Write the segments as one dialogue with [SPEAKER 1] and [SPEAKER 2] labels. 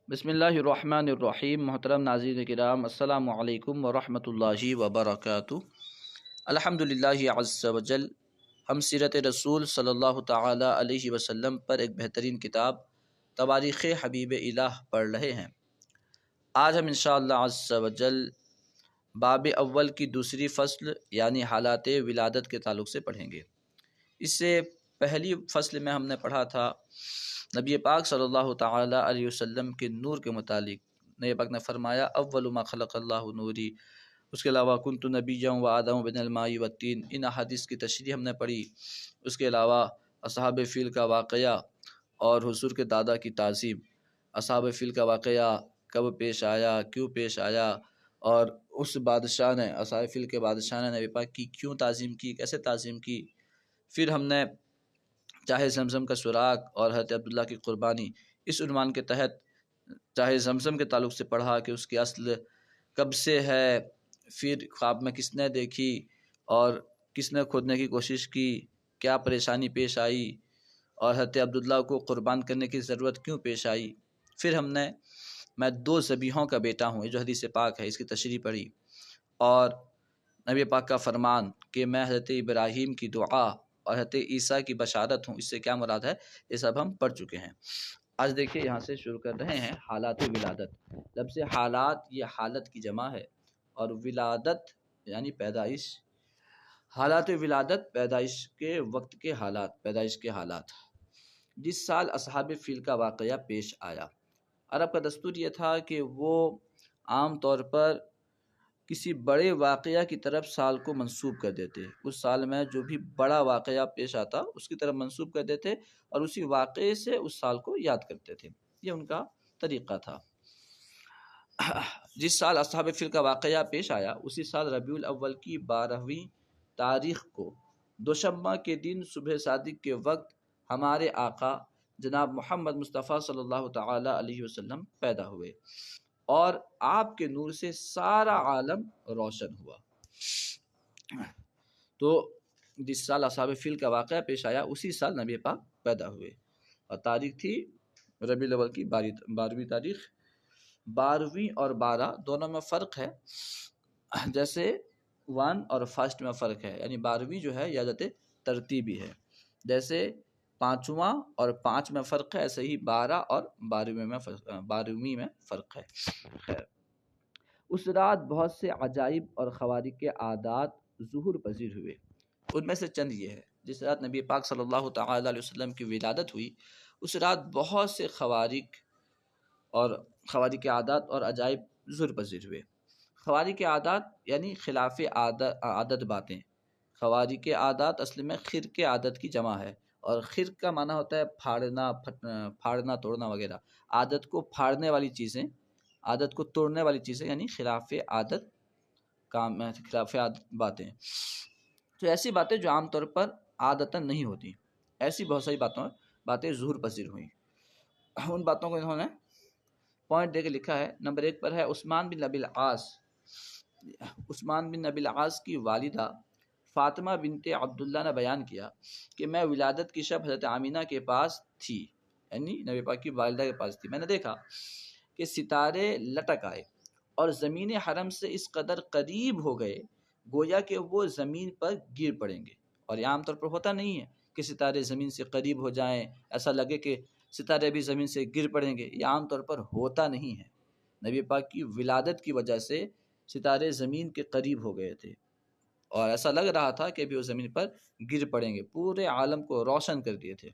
[SPEAKER 1] بسم اللہ الرحمن الرحیم۔ محترم ناظرین کرام، السلام علیکم ورحمۃ اللہ وبرکاتہ۔ الحمد للہ عز وجل، ہم سیرت رسول صلی اللہ تعالی علیہ وسلم پر ایک بہترین کتاب تواریخ حبیب الہ پڑھ رہے ہیں۔ آج ہم انشاءاللہ عز وجل باب اول کی دوسری فصل یعنی حالات ولادت کے تعلق سے پڑھیں گے۔ اس سے پہلی فصل میں ہم نے پڑھا تھا نبی پاک صلی اللہ تعالی علیہ وسلم کے نور کے متعلق۔ نبی پاک نے فرمایا اول ما خلق اللہ نوری، اس کے علاوہ کنت نبیا و آدم بن الماء والتین، ان احادیث کی تشریح ہم نے پڑھی۔ اس کے علاوہ اصحاب فیل کا واقعہ اور حضور کے دادا کی تعظیم، اصحاب فیل کا واقعہ کب پیش آیا، کیوں پیش آیا، اور اس بادشاہ نے، اصحاب فیل کے بادشاہ نے نبی پاک کی کیوں تعظیم کی، کیسے تعظیم کی۔ پھر ہم نے چاہے زمزم کا سراغ اور حضرت عبداللہ کی قربانی، اس عنوان کے تحت چاہے زمزم کے تعلق سے پڑھا کہ اس کی اصل کب سے ہے، پھر خواب میں کس نے دیکھی اور کس نے کھودنے کی کوشش کی، کیا پریشانی پیش آئی، اور حضرت عبداللہ کو قربان کرنے کی ضرورت کیوں پیش آئی۔ پھر ہم نے میں دو ذبیحوں کا بیٹا ہوں، یہ جو حدیث پاک ہے، اس کی تشریح پڑھی، اور نبی پاک کا فرمان کہ میں حضرت ابراہیم کی دعا اور حضرت عیسیٰ کی بشارت ہوں، اس سے کیا مراد ہے، یہ سب ہم پڑھ چکے ہیں۔ آج دیکھیے یہاں سے شروع کر رہے ہیں حالات ولادت۔ لفظ حالات یہ حالت کی جمع ہے، اور ولادت یعنی پیدائش۔ حالات ولادت پیدائش کے وقت کے حالات، پیدائش کے حالات۔ جس سال اصحاب فیل کا واقعہ پیش آیا، عرب کا دستور یہ تھا کہ وہ عام طور پر کسی بڑے واقعہ کی طرف سال کو منسوب کر دیتے۔ اس سال میں جو بھی بڑا واقعہ پیش آتا اس کی طرف منسوب کر دیتے اور اسی واقعے سے اس سال کو یاد کرتے تھے۔ یہ ان کا طریقہ تھا۔ جس سال اصحاب فیل کا واقعہ پیش آیا، اسی سال ربیع الاول کی 12ویں تاریخ کو دوشنبہ کے دن صبح صادق کے وقت ہمارے آقا جناب محمد مصطفیٰ صلی اللہ تعالی علیہ وسلم پیدا ہوئے، اور آپ کے نور سے سارا عالم روشن ہوا۔ تو جس سال اصحاب فیل کا واقعہ پیش آیا، اسی سال نبی پاک پیدا ہوئے، اور تاریخ تھی ربیع الاول کی 12ویں تاریخ۔ 12ویں اور 12 دونوں میں فرق ہے، جیسے 1 اور 1 میں فرق ہے، یعنی 12ویں جو ہے یہ عدد ترتیبی ہے۔ جیسے 5واں اور 5 میں فرق ہے، ایسے ہی 12 اور 12ویں میں فرق ہے۔ خیر، اس رات بہت سے عجائب اور خوارق کے عادات ظہور پذیر ہوئے۔ ان میں سے چند یہ ہے، جس رات نبی پاک صلی اللہ تعالی علیہ وسلم کی ولادت ہوئی، اس رات بہت سے خوارق کے عادات اور عجائب ظہور پذیر ہوئے۔ خوارق کے عادات یعنی خلاف عادت باتیں۔ خوارق کے عادات اصل میں خرق عادت کی جمع ہے، اور خرق کا معنی ہوتا ہے پھاڑنا توڑنا وغیرہ۔ عادت کو پھاڑنے والی چیزیں، عادت کو توڑنے والی چیزیں یعنی خلاف عادت باتیں۔ تو ایسی باتیں جو عام طور پر عادتاً نہیں ہوتی، ایسی بہت ساری باتیں ظہور پذیر ہوئیں۔ ان باتوں کو انہوں نے پوائنٹ دے کے لکھا ہے۔ نمبر 1 پر ہے عثمان بن ابی العاص کی والدہ فاطمہ بنت عبداللہ نے بیان کیا کہ میں ولادت کی شب حضرت آمینہ کے پاس تھی، یعنی نبی پاک کی والدہ کے پاس تھی۔ میں نے دیکھا کہ ستارے لٹک آئے اور زمین حرم سے اس قدر قریب ہو گئے گویا کہ وہ زمین پر گر پڑیں گے۔ اور یہ عام طور پر ہوتا نہیں ہے کہ ستارے زمین سے قریب ہو جائیں، ایسا لگے کہ ستارے بھی زمین سے گر پڑیں گے، یہ عام طور پر ہوتا نہیں ہے۔ نبی پاک کی ولادت کی وجہ سے ستارے زمین کے قریب ہو گئے تھے، اور ایسا لگ رہا تھا کہ ابھی وہ زمین پر گر پڑیں گے، پورے عالم کو روشن کر دیے تھے۔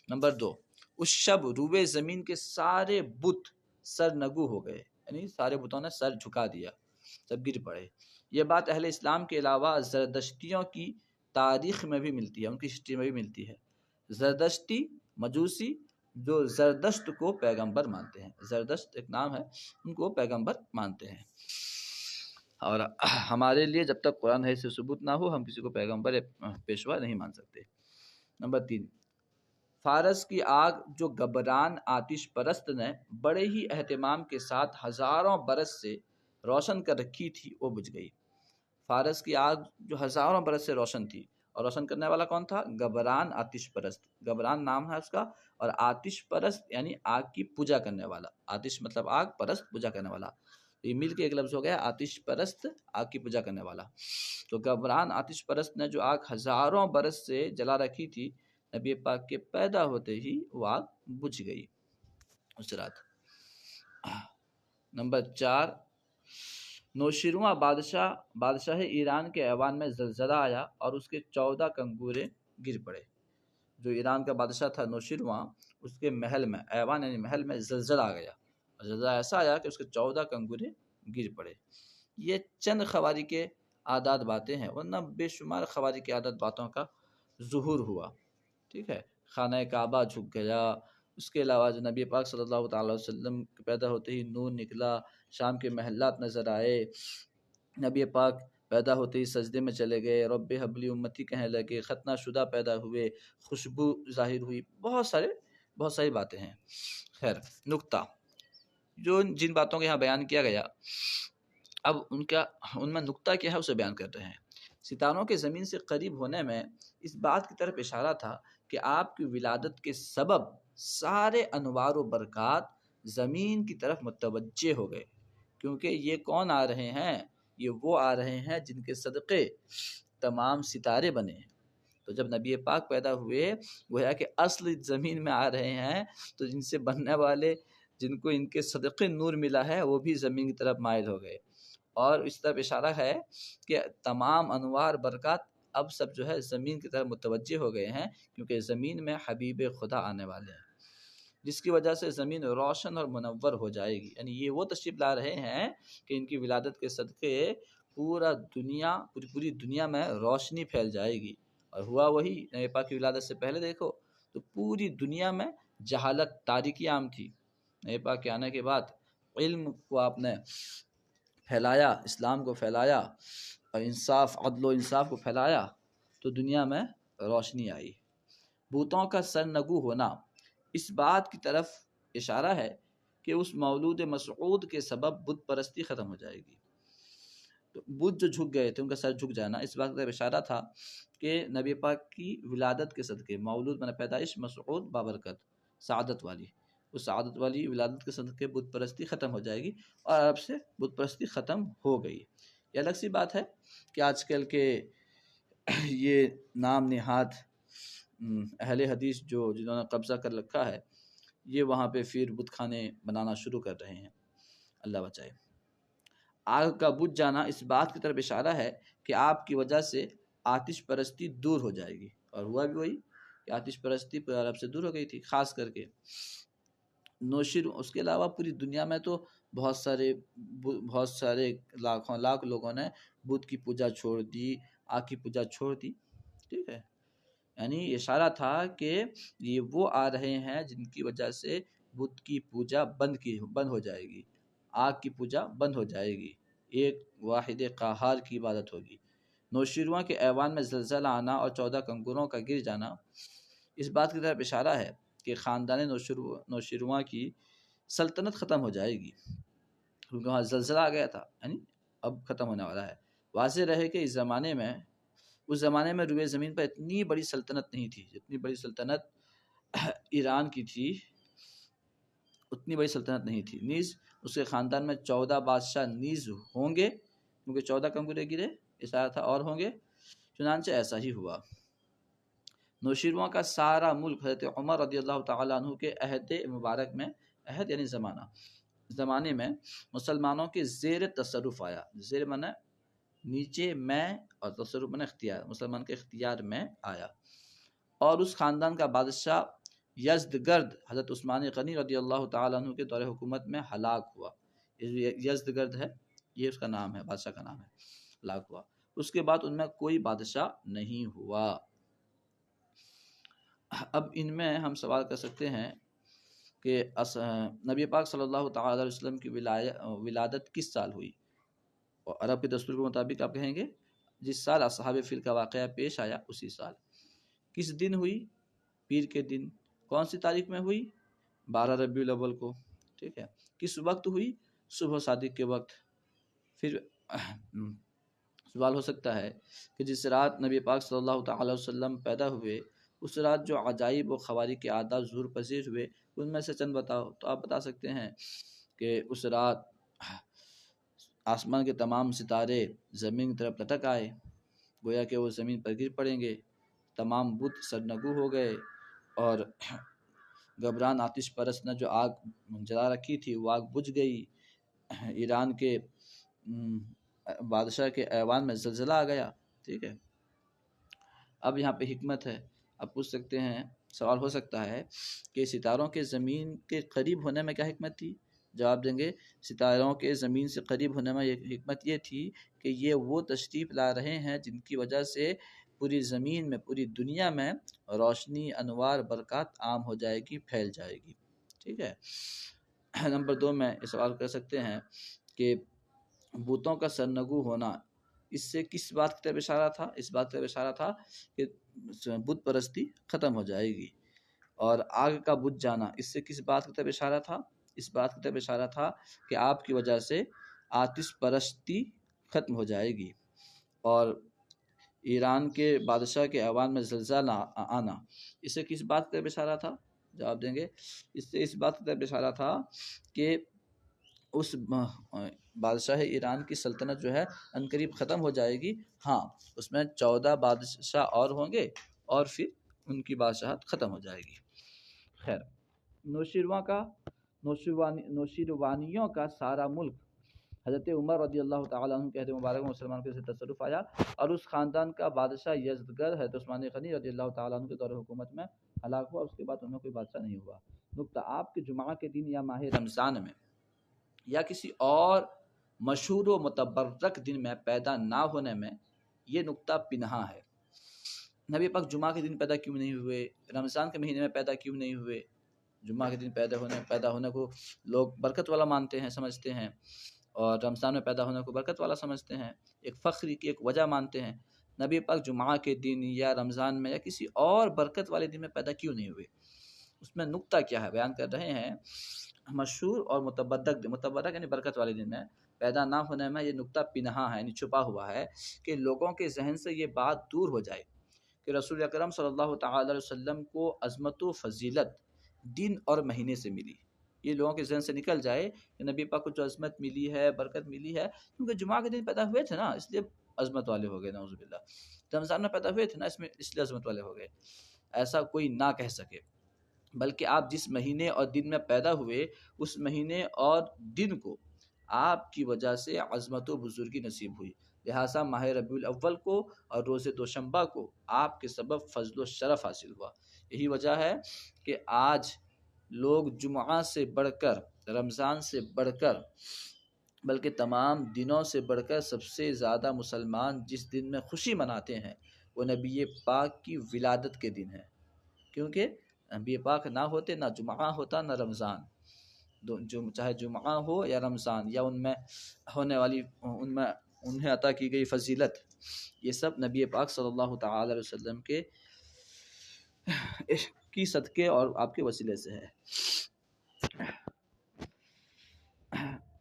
[SPEAKER 1] نمبر 2، اس شب روئے زمین کے سارے بت سر نگو ہو گئے، یعنی سارے بتوں نے سر جھکا دیا، سب گر پڑے۔ یہ بات اہل اسلام کے علاوہ زردشتیوں کی تاریخ میں بھی ملتی ہے، ان کی ہسٹری میں بھی ملتی ہے۔ زردشتی مجوسی جو زردشت کو پیغمبر مانتے ہیں، زردشت ایک نام ہے، ان کو پیغمبر مانتے ہیں، اور ہمارے لیے جب تک قرآن حدیث سے ثبوت نہ ہو ہم کسی کو پیغمبر پیشوا نہیں مان سکتے۔ نمبر 3، فارس کی آگ جو گبران آتش پرست نے بڑے ہی اہتمام کے ساتھ ہزاروں برس سے روشن کر رکھی تھی، وہ بجھ گئی۔ فارس کی آگ جو ہزاروں برس سے روشن تھی اور روشن کرنے والا کون تھا؟ گبران آتش پرست، گبران نام ہے اس کا، اور آتش پرست یعنی آگ کی پوجا کرنے والا، آتش مطلب آگ، پرست پوجا کرنے والا، یہ مل کے ایک لفظ ہو گیا آتش پرست، آگ کی پوجا کرنے والا۔ تو گبران آتش پرست نے جو آگ ہزاروں برس سے جلا رکھی تھی، نبی پاک کے پیدا ہوتے ہی وہ آگ بجھ گئی اس رات۔ نمبر 4، نوشیروان بادشاہ ایران کے ایوان میں زلزلہ آیا اور اس کے 14 کنگورے گر پڑے۔ جو ایران کا بادشاہ تھا نوشیروان، اس کے محل میں، ایوان یعنی محل میں زلزلہ آ گیا، اور زلزلہ ایسا آیا کہ اس کے 14 کنگورے گر پڑے۔ یہ چند خواری کے عادات باتیں ہیں، ورنہ بے شمار خواری کے عادات باتوں کا ظہور ہوا، ٹھیک ہے۔ خانہ کعبہ جھک گیا، اس کے علاوہ جو نبی پاک صلی اللہ تعالی وسلم پیدا ہوتے ہی نور نکلا، شام کے محلات نظر آئے، نبی پاک پیدا ہوتے ہی سجدے میں چلے گئے، رب حبلی امتی کہنے لگے، ختنہ شدہ پیدا ہوئے، خوشبو ظاہر ہوئی، بہت ساری باتیں ہیں۔ خیر، نکتہ جو جن باتوں کو یہاں بیان کیا گیا، اب ان میں نکتہ کیا ہے اسے بیان کر رہے ہیں۔ ستاروں کے زمین سے قریب ہونے میں اس بات کی طرف اشارہ تھا کہ آپ کی ولادت کے سبب سارے انوار و برکات زمین کی طرف متوجہ ہو گئے، کیونکہ یہ کون آ رہے ہیں؟ یہ وہ آ رہے ہیں جن کے صدقے تمام ستارے بنے ہیں۔ تو جب نبی پاک پیدا ہوئے، گویا کہ اصل زمین میں آ رہے ہیں، تو جن سے بننے والے، جن کو ان کے صدقے نور ملا ہے، وہ بھی زمین کی طرف مائل ہو گئے، اور اس طرف اشارہ ہے کہ تمام انوار برکات اب سب جو ہے زمین کی طرف متوجہ ہو گئے ہیں، کیونکہ زمین میں حبیب خدا آنے والے ہیں، جس کی وجہ سے زمین روشن اور منور ہو جائے گی۔ یعنی یہ وہ تشریف لا رہے ہیں کہ ان کی ولادت کے صدقے پوری دنیا میں روشنی پھیل جائے گی۔ اور ہوا وہی، نبی پاک کی ولادت سے پہلے دیکھو تو پوری دنیا میں جہالت، تاریکی عام تھی۔ نبی پاک کے آنے کے بعد علم کو آپ نے پھیلایا، اسلام کو پھیلایا، اور انصاف، عدل و انصاف کو پھیلایا، تو دنیا میں روشنی آئی۔ بتوں کا سرنگو ہونا اس بات کی طرف اشارہ ہے کہ اس مولود مسعود کے سبب بت پرستی ختم ہو جائے گی۔ تو بت جو جھک گئے تھے، ان کا سر جھک جانا اس بات کی طرف اشارہ تھا کہ نبی پاک کی ولادت کے صدقے، مولود من پیدائش مسعود بابرکت، سعادت والی، اس سعادت والی ولادت کے صدقے بت پرستی ختم ہو جائے گی، اور عرب سے بت پرستی ختم ہو گئی۔ یہ الگ سی بات ہے کہ آج کل کے یہ نام نہاد اہل حدیث جنہوں نے قبضہ کر رکھا ہے، یہ وہاں پہ پھر بت خانے بنانا شروع کر رہے ہیں، اللہ بچائے۔ آگ کا بجھ جانا اس بات کی طرف اشارہ ہے کہ آپ کی وجہ سے آتش پرستی دور ہو جائے گی، اور ہوا بھی وہی کہ آتش پرستی پورے عرب سے دور ہو گئی تھی، خاص کر کے نوشیر۔ اس کے علاوہ پوری دنیا میں تو بہت سارے لاکھ لوگوں نے بت کی پوجا چھوڑ دی، آگ کی پوجا چھوڑ دی، ٹھیک ہے۔ یعنی اشارہ تھا کہ یہ وہ آ رہے ہیں جن کی وجہ سے بت کی پوجا بند ہو جائے گی، آگ کی پوجا بند ہو جائے گی، ایک واحد قہار کی عبادت ہوگی۔ نوشیروان کے ایوان میں زلزلہ آنا اور 14 کنگوروں کا گر جانا اس بات کی طرف اشارہ ہے کہ خاندان نوشیروان کی سلطنت ختم ہو جائے گی، کیونکہ وہاں زلزلہ آ گیا تھا، یعنی اب ختم ہونے والا ہے۔ واضح رہے کہ اس زمانے میں روئے زمین پر اتنی بڑی سلطنت نہیں تھی، جتنی بڑی سلطنت ایران کی تھی، اتنی بڑی سلطنت نہیں تھی۔ نیز اس کے خاندان میں 14 بادشاہ نیز ہوں گے، کیونکہ 14 کنگورے گرے، اشارہ تھا اور ہوں گے، چنانچہ ایسا ہی ہوا۔ نوشیروان کا سارا ملک حضرت عمر رضی اللہ تعالیٰ عنہ کے عہد مبارک میں، عہد یعنی زمانے میں مسلمانوں کے زیر تصرف آیا۔ زیر معنی نیچے میں، اور تصرف معنی اختیار، مسلمان کے اختیار میں آیا، اور اس خاندان کا بادشاہ یزدگرد حضرت عثمان غنی رضی اللہ تعالیٰ عنہ کے دور حکومت میں ہلاک ہوا۔ یزدگرد ہے، یہ اس کا نام ہے، بادشاہ کا نام ہے، ہلاک ہوا۔ اس کے بعد ان میں کوئی بادشاہ نہیں ہوا۔ اب ان میں ہم سوال کر سکتے ہیں کہ نبی پاک صلی اللہ تعالیٰ علیہ وسلم کی ولادت کس سال ہوئی؟ اور عرب کے دستور کے مطابق آپ کہیں گے جس سال اصحاب فیل کا واقعہ پیش آیا اسی سال۔ کس دن ہوئی؟ پیر کے دن۔ کون سی تاریخ میں ہوئی؟ 12 ربیع الاول کو، ٹھیک ہے۔ کس وقت ہوئی؟ صبح صادق کے وقت۔ پھر سوال ہو سکتا ہے کہ جس رات نبی پاک صلی اللہ تعالی علیہ وسلم پیدا ہوئے اس رات جو عجائب و خوارق کے عادات ظہور پذیر ہوئے ان میں سے چند بتاؤ، تو آپ بتا سکتے ہیں کہ اس رات آسمان کے تمام ستارے زمین کی طرف لٹک آئے، گویا کہ وہ زمین پر گر پڑیں گے، تمام بت سرنگو ہو گئے، اور گبران آتش پرست نے جو آگ جلا رکھی تھی وہ آگ بجھ گئی، ایران کے بادشاہ کے ایوان میں زلزلہ آ گیا. ٹھیک ہے، اب یہاں پہ حکمت ہے. اب پوچھ سکتے ہیں، سوال ہو سکتا ہے کہ ستاروں کے زمین کے قریب ہونے میں کیا حکمت تھی؟ جواب دیں گے ستاروں کے زمین سے قریب ہونے میں حکمت یہ تھی کہ یہ وہ تشریف لا رہے ہیں جن کی وجہ سے پوری زمین میں، پوری دنیا میں روشنی، انوار، برکات عام ہو جائے گی، پھیل جائے گی. ٹھیک ہے. نمبر 2 میں یہ سوال کر سکتے ہیں کہ بتوں کا سرنگو ہونا اس سے کس بات کی طرف اشارہ تھا؟ اس بات کی طرف اشارہ تھا کہ بت پرستی ختم ہو جائے گی. اور آگ کا بجھ جانا اس سے کس بات کی طرف اشارہ تھا؟ اس بات کی طرف اشارہ تھا کہ آپ کی وجہ سے آتش پرستی ختم ہو جائے گی. اور ایران کے بادشاہ کے ایوان میں زلزلہ آنا اس سے کس بات کی طرف اشارہ تھا؟ جواب دیں گے اس سے اس بات کی طرف اشارہ تھا کہ اس بادشاہ ایران کی سلطنت جو ہے عنقریب ختم ہو جائے گی. ہاں، اس میں 14 بادشاہ اور ہوں گے اور پھر ان کی بادشاہت ختم ہو جائے گی. خیر، نوشیروانیوں کا سارا ملک حضرت عمر رضی اللہ تعالیٰ عنہ کے عہد مبارک میں مسلمان کے تصرف آیا، اور اس خاندان کا بادشاہ یزدگر حضرت عثمان غنی رضی اللہ تعالیٰ عنہ کے دور حکومت میں ہلاک ہوا. اس کے بعد انہیں کوئی بادشاہ نہیں ہوا. نقطہ: آپ کے جمعہ کے دن یا ماہ رمضان میں یا کسی اور مشہور و متبرک دن میں پیدا نہ ہونے میں یہ نقطہ پنہاں ہے. نبی پاک جمعہ کے دن پیدا کیوں نہیں ہوئے؟ رمضان کے مہینے میں پیدا کیوں نہیں ہوئے؟ جمعہ کے دن پیدا ہونے کو لوگ برکت والا مانتے ہیں، سمجھتے ہیں، اور رمضان میں پیدا ہونے کو برکت والا سمجھتے ہیں، ایک فخری کی ایک وجہ مانتے ہیں. نبی پاک جمعہ کے دن یا رمضان میں یا کسی اور برکت والے دن میں پیدا کیوں نہیں ہوئے؟ اس میں نقطہ کیا ہے بیان کر رہے ہیں. مشہور اور متبرک یعنی برکت والے دن میں پیدا نہ ہونے میں یہ نقطہ پنہاں ہے، یعنی چھپا ہوا ہے کہ لوگوں کے ذہن سے یہ بات دور ہو جائے کہ رسول اکرم صلی اللہ تعالی علیہ وسلم کو عظمت و فضیلت دن اور مہینے سے ملی. یہ لوگوں کے ذہن سے نکل جائے کہ نبی پاک کو جو عظمت ملی ہے، برکت ملی ہے، کیونکہ جمعہ کے دن پیدا ہوئے تھے نا، اس لیے عظمت والے ہو گئے. نعوذ باللہ. رمضان میں پیدا ہوئے تھے نا، اس لیے عظمت والے ہو گئے. ایسا کوئی نہ کہہ سکے، بلکہ آپ جس مہینے اور دن میں پیدا ہوئے اس مہینے اور دن کو آپ کی وجہ سے عظمت و بزرگی نصیب ہوئی. لہٰذا ماہ ربیع الاول کو اور روز دوشنبہ کو آپ کے سبب فضل و شرف حاصل ہوا. یہی وجہ ہے کہ آج لوگ جمعہ سے بڑھ کر، رمضان سے بڑھ کر، بلکہ تمام دنوں سے بڑھ کر سب سے زیادہ مسلمان جس دن میں خوشی مناتے ہیں وہ نبی پاک کی ولادت کے دن ہے. کیونکہ نبی پاک نہ ہوتے نہ جمعہ ہوتا نہ رمضان. چاہے جمعہ ہو یا رمضان یا ان میں ہونے والی، ان میں انہیں عطا کی گئی فضیلت، یہ سب نبی پاک صلی اللہ تعالی علیہ وسلم کے کی صدقے اور آپ کے وسیلے سے ہے.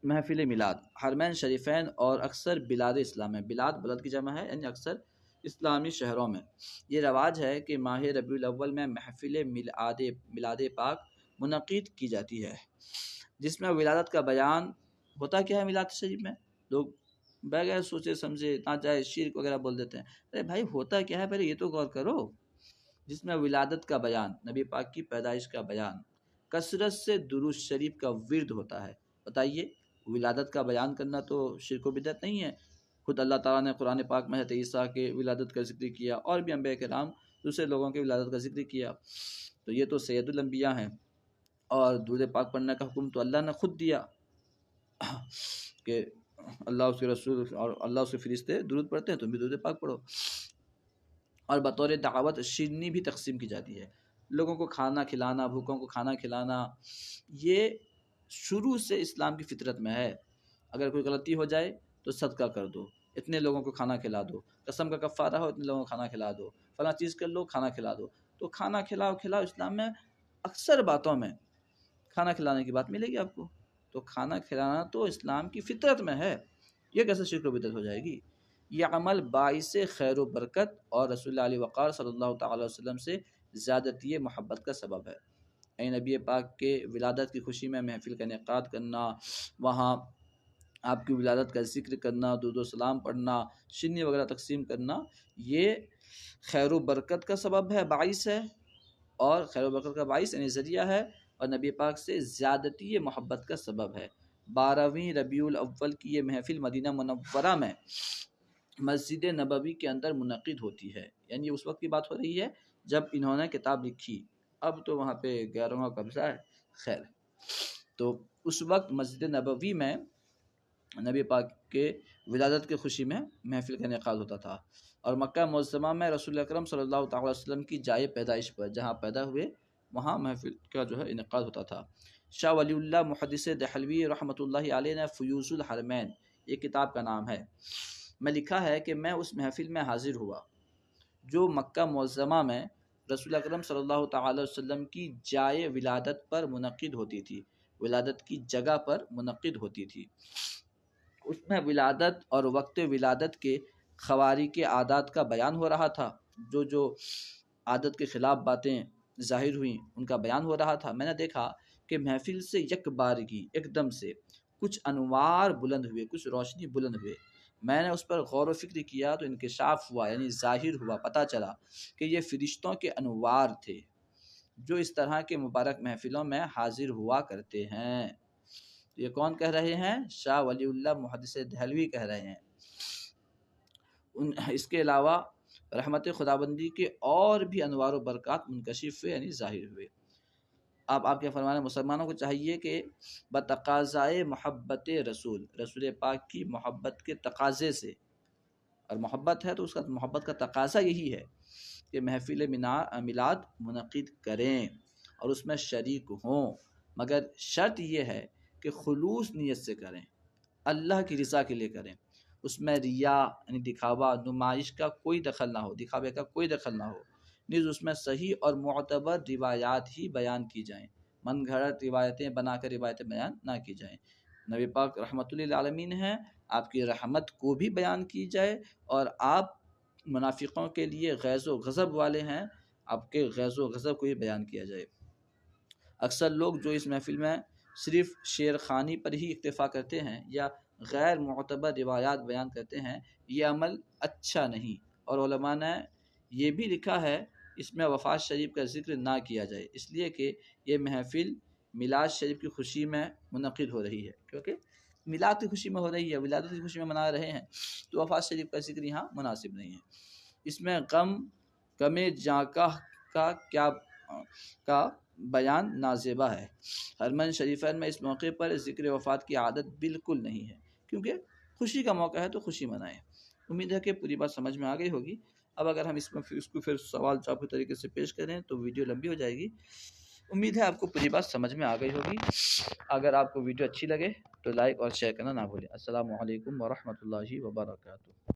[SPEAKER 1] محفل میلاد حرمین شریفین اور اکثر بلاد اسلام میں، بلاد بلد کی جمع ہے یعنی اکثر اسلامی شہروں میں یہ رواج ہے کہ ماہ ربیع الاول میں محفل میلاد پاک منعقد کی جاتی ہے، جس میں ولادت کا بیان ہوتا. کیا ہے میلاد شریف میں؟ لوگ بغیر سوچے سمجھے ناجائز شرک وغیرہ بول دیتے ہیں. ارے بھائی ہوتا کیا ہے، پہلے یہ تو غور کرو. جس میں ولادت کا بیان، نبی پاک کی پیدائش کا بیان، کثرت سے درود شریف کا ورد ہوتا ہے. بتائیے، ولادت کا بیان کرنا تو شرک و بدعت نہیں ہے؟ خود اللہ تعالیٰ نے قرآن پاک میں حضرت عیسیٰ کے ولادت کا ذکر کیا، اور بھی انبیاء کرام دوسرے لوگوں کے ولادت کا ذکر کیا. تو یہ تو سید الانبیاء ہیں، اور درود پاک پڑھنے کا حکم تو اللہ نے خود دیا کہ اللہ اس کے رسول اور اللہ اس کے فرشتے درود پڑھتے ہیں، تم بھی درود پاک پڑھو. اور بطور دعوت شیرنی بھی تقسیم کی جاتی ہے. لوگوں کو کھانا کھلانا، بھوکوں کو کھانا کھلانا، یہ شروع سے اسلام کی فطرت میں ہے. اگر کوئی غلطی ہو جائے تو صدقہ کر دو، اتنے لوگوں کو کھانا کھلا دو. قسم کا کفارہ ہو، اتنے لوگوں کو کھانا کھلا دو. فلاں چیز کر لو، کھانا کھلا دو. تو کھانا کھلاؤ. اسلام میں اکثر باتوں میں کھانا کھلانے کی بات ملے گی آپ کو. تو کھانا کھلانا تو اسلام کی فطرت میں ہے، یہ کیسے شرک و بدعت ہو جائے گی؟ یہ عمل باعث خیر و برکت اور رسول اللہ علیہ وقار صلی اللہ تعالی وسلم سے زیادتی محبت کا سبب ہے۔ اے نبی پاک کے ولادت کی خوشی میں محفل کا انعقاد کرنا، وہاں آپ کی ولادت کا ذکر کرنا، درود و سلام پڑھنا، شنی وغیرہ تقسیم کرنا، یہ خیر و برکت کا سبب ہے، باعث ہے، اور خیر و برکت کا باعث یعنی ذریعہ ہے، اور نبی پاک سے زیادتی محبت کا سبب ہے۔ 12ویں ربیع الاول کی یہ محفل مدینہ منورہ میں مسجد نبوی کے اندر منعقد ہوتی ہے، یعنی اس وقت کی بات ہو رہی ہے جب انہوں نے کتاب لکھی، اب تو وہاں پہ غیروں کا قبضہ ہے، خیر۔ تو اس وقت مسجد نبوی میں نبی پاک کے ولادت کی خوشی میں محفل کا انعقاد ہوتا تھا، اور مکہ معظمہ میں رسول اکرم صلی اللہ تعالی وسلم کی جائے پیدائش پر جہاں پیدا ہوئے وہاں محفل کا جو ہے انعقاد ہوتا تھا۔ شاہ ولی اللہ محدث دہلوی رحمۃ اللہ علیہ نے فیوز الحرمین، یہ کتاب کا نام ہے، میں لکھا ہے کہ میں اس محفل میں حاضر ہوا جو مکہ معظمہ میں رسول اکرم صلی اللہ تعالی وسلم کی جائے ولادت پر منعقد ہوتی تھی، ولادت کی جگہ پر منعقد ہوتی تھی۔ اس میں ولادت اور وقت ولادت کے خوارق عادات کا بیان ہو رہا تھا، جو عادت کے خلاف باتیں ظاہر ہوئیں ان کا بیان ہو رہا تھا۔ میں نے دیکھا کہ محفل سے یک بارگی ایک دم سے کچھ انوار بلند ہوئے، کچھ روشنی بلند ہوئے۔ میں نے اس پر غور و فکر کیا تو انکشاف ہوا، یعنی ظاہر ہوا، پتہ چلا کہ یہ فرشتوں کے انوار تھے جو اس طرح کے مبارک محفلوں میں حاضر ہوا کرتے ہیں۔ یہ کون کہہ رہے ہیں؟ شاہ ولی اللہ محدث دہلوی کہہ رہے ہیں۔ اس کے علاوہ رحمت خداوندی کے اور بھی انوار و برکات منکشف ہوئے، یعنی ظاہر ہوئے۔ اب آپ کے فرمانے مسلمانوں کو چاہیے کہ بتقاضائے محبت رسول پاک کی محبت کے تقاضے سے، اور محبت ہے تو اس کا محبت کا تقاضا یہی ہے کہ محفل میلاد منعقد کریں اور اس میں شریک ہوں، مگر شرط یہ ہے کہ خلوص نیت سے کریں، اللہ کی رضا کے لیے کریں، اس میں ریا یعنی دکھاوا، نمائش کا کوئی دخل نہ ہو، دکھاوے کا کوئی دخل نہ ہو، نیز اس میں صحیح اور معتبر روایات ہی بیان کی جائیں، من گھڑت روایتیں بنا کر روایتیں بیان نہ کی جائیں۔ نبی پاک رحمت للعالمین ہیں، آپ کی رحمت کو بھی بیان کی جائے، اور آپ منافقوں کے لیے غیظ و غضب والے ہیں، آپ کے غیظ و غضب کو بھی بیان کیا جائے۔ اکثر لوگ جو اس محفل میں صرف شعر خوانی پر ہی اکتفا کرتے ہیں یا غیر معتبر روایات بیان کرتے ہیں، یہ عمل اچھا نہیں، اور علماء نے یہ بھی لکھا ہے اس میں وفات شریف کا ذکر نہ کیا جائے، اس لیے کہ یہ محفل میلاد شریف کی خوشی میں منعقد ہو رہی ہے، کیونکہ میلاد کی خوشی میں ہو رہی ہے، ولادت کی خوشی میں منا رہے ہیں، تو وفات شریف کا ذکر یہاں مناسب نہیں ہے۔ اس میں غم جاں کا بیان نازیبا ہے۔ حرمین شریفین میں اس موقع پر ذکر وفات کی عادت بالکل نہیں ہے، کیونکہ خوشی کا موقع ہے تو خوشی منائیں۔ امید ہے کہ پوری بات سمجھ میں آ گئی ہوگی۔ اب اگر ہم اس کو پھر سوال جواب کے طریقے سے پیش کریں تو ویڈیو لمبی ہو جائے گی۔ امید ہے آپ کو پوری بات سمجھ میں آ گئی ہوگی۔ اگر آپ کو ویڈیو اچھی لگے تو لائک اور شیئر کرنا نہ بھولیں۔ السلام علیکم ورحمۃ اللہ وبرکاتہ۔